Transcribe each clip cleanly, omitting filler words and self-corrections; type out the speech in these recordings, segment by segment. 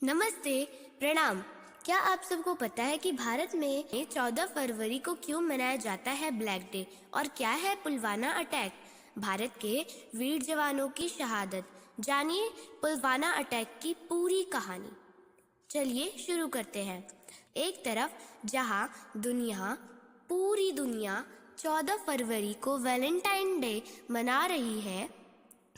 नमस्ते, प्रणाम। क्या आप सबको पता है कि भारत में 14 फरवरी को क्यों मनाया जाता है ब्लैक डे और क्या है पुलवामा अटैक? भारत के वीर जवानों की शहादत। जानिए पुलवामा अटैक की पूरी कहानी। चलिए शुरू करते हैं। एक तरफ जहां पूरी दुनिया 14 फरवरी को वैलेंटाइन डे मना रही है,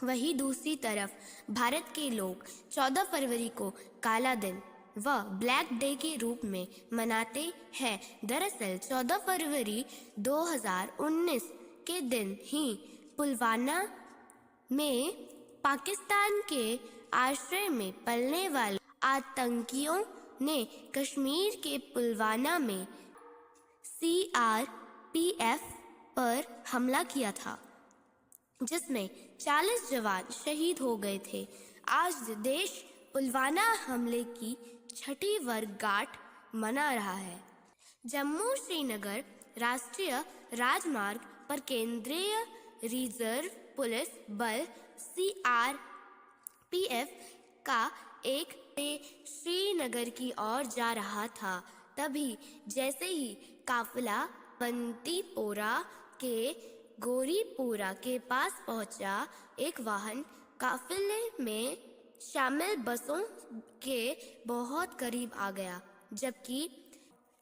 वहीं दूसरी तरफ भारत के लोग 14 फरवरी को काला दिन व ब्लैक डे के रूप में मनाते हैं। दरअसल 14 फरवरी 2019 के दिन ही पुलवामा में पाकिस्तान के आश्रय में पलने वाले आतंकियों ने कश्मीर के पुलवामा में CRPF पर हमला किया था, जिसमें 40 जवान शहीद हो गए थे। आज देश पुलवामा हमले की 6वीं वर्षगांठ मना रहा है। जम्मू श्रीनगर राष्ट्रीय राजमार्ग पर केंद्रीय रिजर्व पुलिस बल CRPF का एक श्रीनगर की ओर जा रहा था। तभी जैसे ही काफिला बंदीपोरा के गोरीपोरा के पास पहुंचा, एक वाहन काफिले में शामिल बसों के बहुत करीब आ गया, जबकि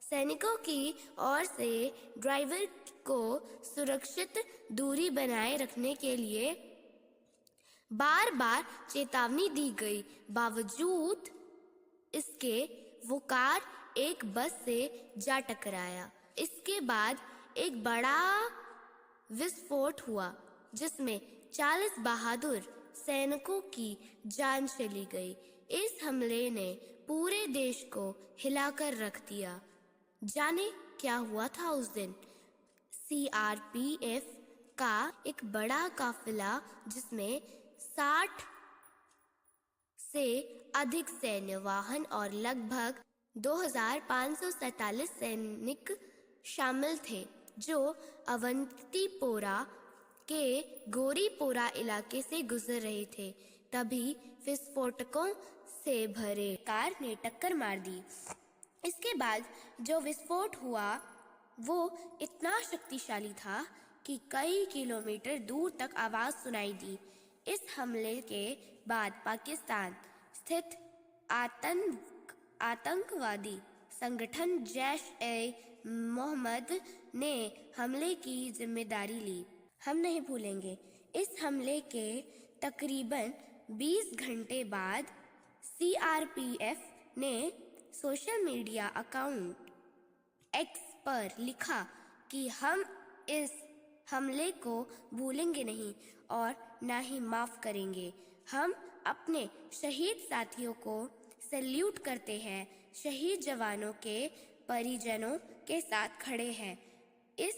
सैनिकों की ओर से ड्राइवर को सुरक्षित दूरी बनाए रखने के लिए बार बार चेतावनी दी गई। बावजूद इसके वो कार एक बस से जा टकराया। इसके बाद एक बड़ा विस्फोट हुआ, जिसमें 40 बहादुर सैनिकों की जान चली गई। इस हमले ने पूरे देश को हिलाकर रख दिया। जाने क्या हुआ था उस दिन? CRPF का एक बड़ा काफिला, जिसमें 60 से अधिक सैन्य वाहन और लगभग 2547 सैनिक शामिल थे, जो अवंतीपोरा के गोरीपोरा इलाके से गुजर रहे थे। तभी विस्फोटकों से भरे कार ने टक्कर मार दी। इसके बाद जो विस्फोट हुआ वो इतना शक्तिशाली था कि कई किलोमीटर दूर तक आवाज सुनाई दी। इस हमले के बाद पाकिस्तान स्थित आतंकवादी संगठन जैश-ए-मोहम्मद ने हमले की जिम्मेदारी ली। हम नहीं भूलेंगे। इस हमले के तकरीबन 20 घंटे बाद CRPF ने सोशल मीडिया अकाउंट X पर लिखा कि हम इस हमले को भूलेंगे नहीं और ना ही माफ करेंगे। हम अपने शहीद साथियों को सैल्यूट करते हैं, शहीद जवानों के परिजनों के साथ खड़े हैं। इस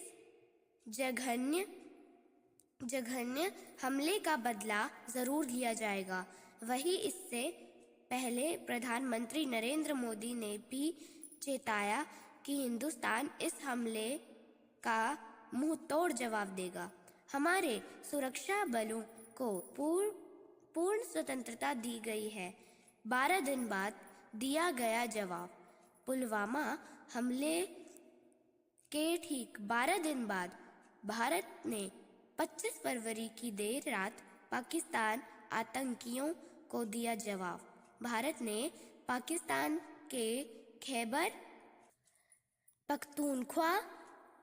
जघन्य हमले का बदला जरूर लिया जाएगा। वहीं इससे पहले प्रधानमंत्री नरेंद्र मोदी ने भी चेताया कि हिंदुस्तान इस हमले का मुंह तोड़ जवाब देगा। हमारे सुरक्षा बलों को पूर्ण स्वतंत्रता दी गई है। 12 दिन बाद दिया गया जवाब। पुलवामा हमले के ठीक 12 दिन बाद भारत ने 25 फरवरी की देर रात पाकिस्तान आतंकियों को दिया जवाब। भारत ने पाकिस्तान के खैबर पख्तूनख्वा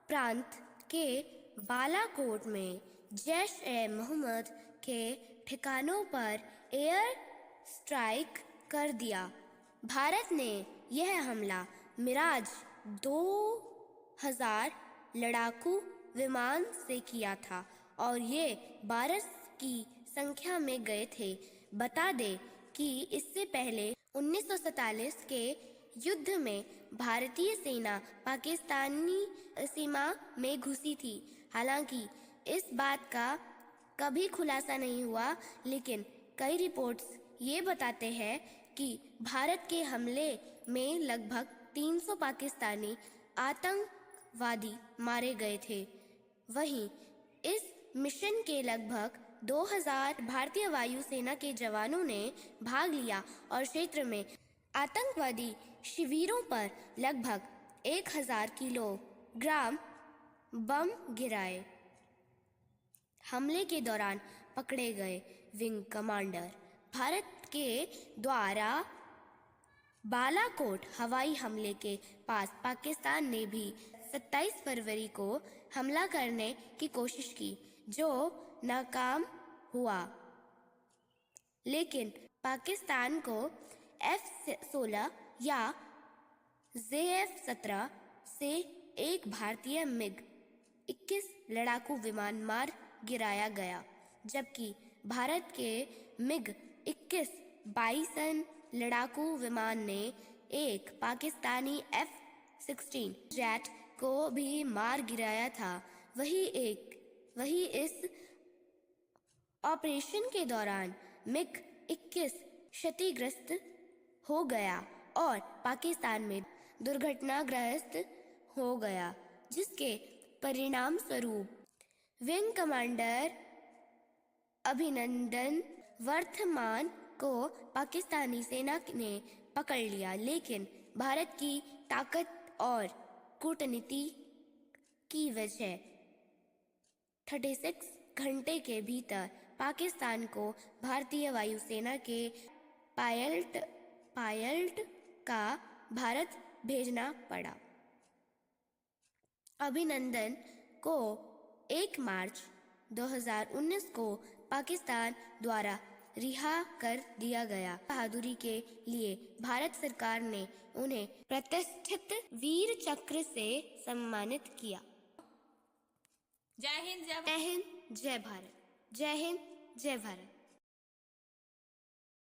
प्रांत के बालाकोट में जैश-ए-मोहम्मद के ठिकानों पर एयर स्ट्राइक कर दिया। भारत ने यह हमला मिराज 2000 लड़ाकू विमान से किया था और ये 12 की संख्या में गए थे। बता दें कि इससे पहले 1947 के युद्ध में भारतीय सेना पाकिस्तानी सीमा में घुसी थी। हालांकि इस बात का कभी खुलासा नहीं हुआ, लेकिन कई रिपोर्ट्स ये बताते हैं कि भारत के हमले में लगभग 300 पाकिस्तानी आतंकवादी मारे गए थे। वहीं इस मिशन के लगभग 2000 भारतीय वायुसेना के जवानों ने भाग लिया और क्षेत्र में आतंकवादी शिविरों पर लगभग 1000 किलोग्राम बम गिराए। हमले के दौरान पकड़े गए विंग कमांडर। भारत के द्वारा बालाकोट हवाई हमले के पास पाकिस्तान ने भी 27 फरवरी को हमला करने की कोशिश की, जो नाकाम हुआ। लेकिन पाकिस्तान को F-16 या JF-17 से एक भारतीय MiG-21 लड़ाकू विमान मार गिराया गया, जबकि भारत के MiG-21 बाइसन लड़ाकू विमान ने एक पाकिस्तानी F-16 जेट को भी मार गिराया था। वही इस ऑपरेशन के दौरान MiG-21 क्षतिग्रस्त हो गया और पाकिस्तान में दुर्घटनाग्रस्त हो गया, जिसके परिणाम स्वरूप विंग कमांडर अभिनंदन वर्धमान को पाकिस्तानी सेना ने पकड़ लिया। लेकिन भारत की ताकत और कूटनीति की वजह 36 घंटे के भीतर पाकिस्तान को भारतीय वायुसेना के पायलट का भारत भेजना पड़ा। अभिनंदन को 1 मार्च 2019 को पाकिस्तान द्वारा रिहा कर दिया गया। बहादुरी के लिए भारत सरकार ने उन्हें प्रतिष्ठित वीर चक्र से सम्मानित किया। जय हिंद, जय हिंद, जय भारत। जय हिंद, जय भारत।